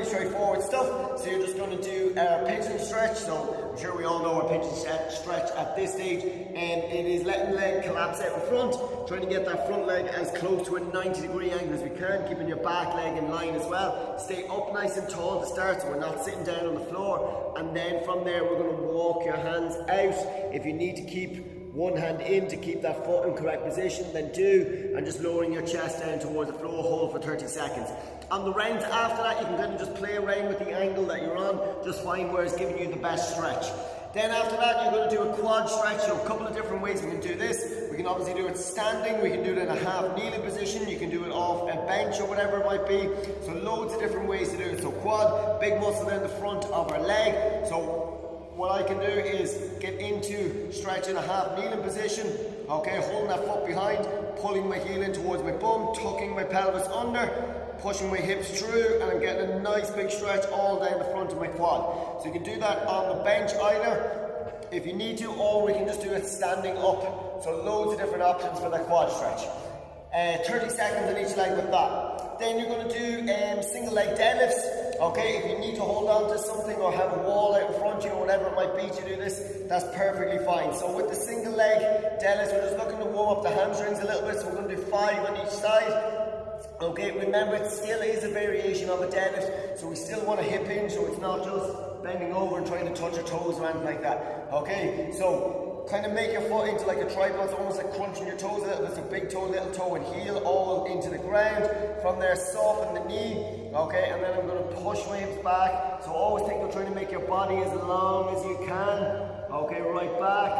straightforward stuff. So you're just going to do our pigeon stretch. So I'm sure we all know our pigeon stretch at this stage, and it is letting the leg collapse out in front, trying to get that front leg as close to a 90-degree angle as we can, keeping your back leg in line as well. Stay up nice and tall to start, so we're not sitting down on the floor, and then from there we're going to walk your hands out. If you need to keep one hand in to keep that foot in correct position, then do, and just lowering your chest down towards the floor, hold for 30 seconds. On the rounds after that, you can kind of just play around with the angle that you're on, just find where it's giving you the best stretch. Then after that, you're going to do a quad stretch. So a couple of different ways we can do this. We can obviously do it standing, we can do it in a half kneeling position, you can do it off a bench or whatever it might be. So loads of different ways to do it. So quad, big muscle in the front of our leg. So what I can do is get into stretching a half kneeling position, okay, holding that foot behind, pulling my heel in towards my bum, tucking my pelvis under, pushing my hips through, and I'm getting a nice big stretch all down the front of my quad. So you can do that on the bench either, if you need to, or we can just do it standing up. So loads of different options for that quad stretch. 30 seconds on each leg with that. Then you're going to do single leg deadlifts. Okay, if you need to hold on to something or have a wall out in front of you or whatever it might be to do this, that's perfectly fine. So with the single leg deadlifts, we're just looking to warm up the hamstrings a little bit. So we're going to do 5 on each side. Okay, remember it still is a variation of a deadlift, so we still want a hip hinge, so it's not just bending over and trying to touch your toes or anything like that. Okay, so kind of make your foot into like a tripod, it's almost like crunching your toes a little bit, so big toe, little toe, and heel all into the ground. From there, soften the knee, okay, and then I'm going to push my hips back. So always think of trying to make your body as long as you can. Okay, right back,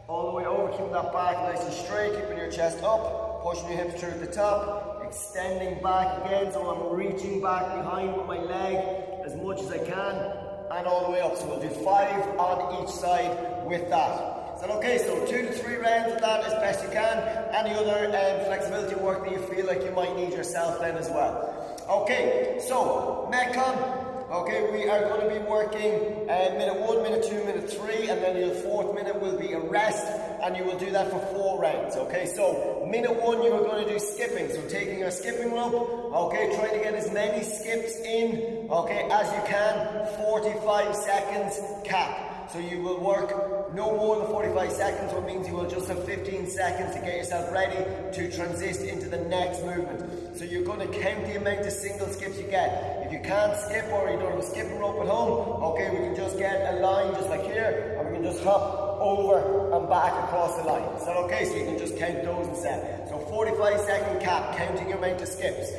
all the way over, keep that back nice and straight, keeping your chest up, pushing your hips through at the top, extending back again, so I'm reaching back behind with my leg as much as I can, and all the way up. So we'll do 5 on each side with that. Is that okay? So 2 to 3 rounds of that as best you can. Any other flexibility work that you feel like you might need yourself then as well. Okay, so Metcon. Okay, we are going to be working minute 1, minute 2, minute 3, and then your 4th minute will be a rest, and you will do that for 4 rounds. Okay, so minute 1 you are going to do skipping, so taking your skipping rope, okay, trying to get as many skips in, okay, as you can, 45 seconds cap. So you will work no more than 45 seconds, which means you will just have 15 seconds to get yourself ready to transition into the next movement. So you're going to count the amount of single skips you get. If you can't skip or you don't have a skipping rope at home, okay, we can just get a line just like here, and we can just hop over and back across the line. Is that okay? So you can just count those instead. So 45-second cap, counting your amount of skips.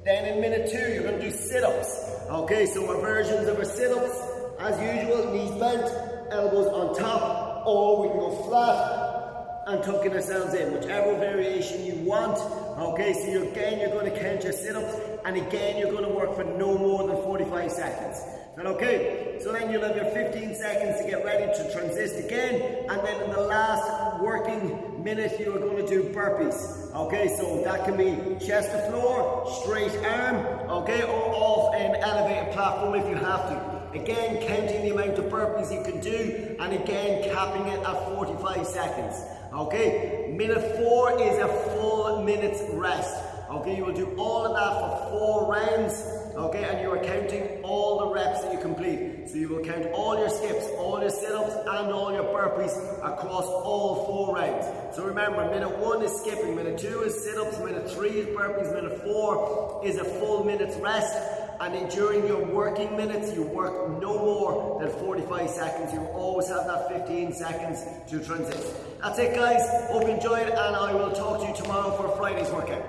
Then in minute 2, you're going to do sit-ups. Okay, so our versions of our sit-ups, as usual, knees bent, elbows on top, or we can go flat and tucking ourselves in, whichever variation you want. Okay, so you're going to count your sit-ups, and again you're going to work for no more than 45 seconds. Is that okay? So then you'll have your 15 seconds to get ready to transition again, and then in the last working minute you are going to do burpees. Okay, so that can be chest to floor, straight arm, okay, or off an elevated platform if you have to. Again, counting the amount of burpees you can do, and again capping it at 45 seconds. Okay, minute 4 is a full minute's rest. Okay, you will do all of that for 4 rounds. Okay, and you are counting all the reps that you complete. So you will count all your skips, all your sit-ups, and all your burpees across all 4 rounds. So remember, minute 1 is skipping, minute 2 is sit-ups, minute 3 is burpees, minute 4 is a full minute's rest. And then during your working minutes, you work no more than 45 seconds. You will always have that 15 seconds to transition. That's it, guys. Hope you enjoyed, and I will talk to you tomorrow for Friday's workout.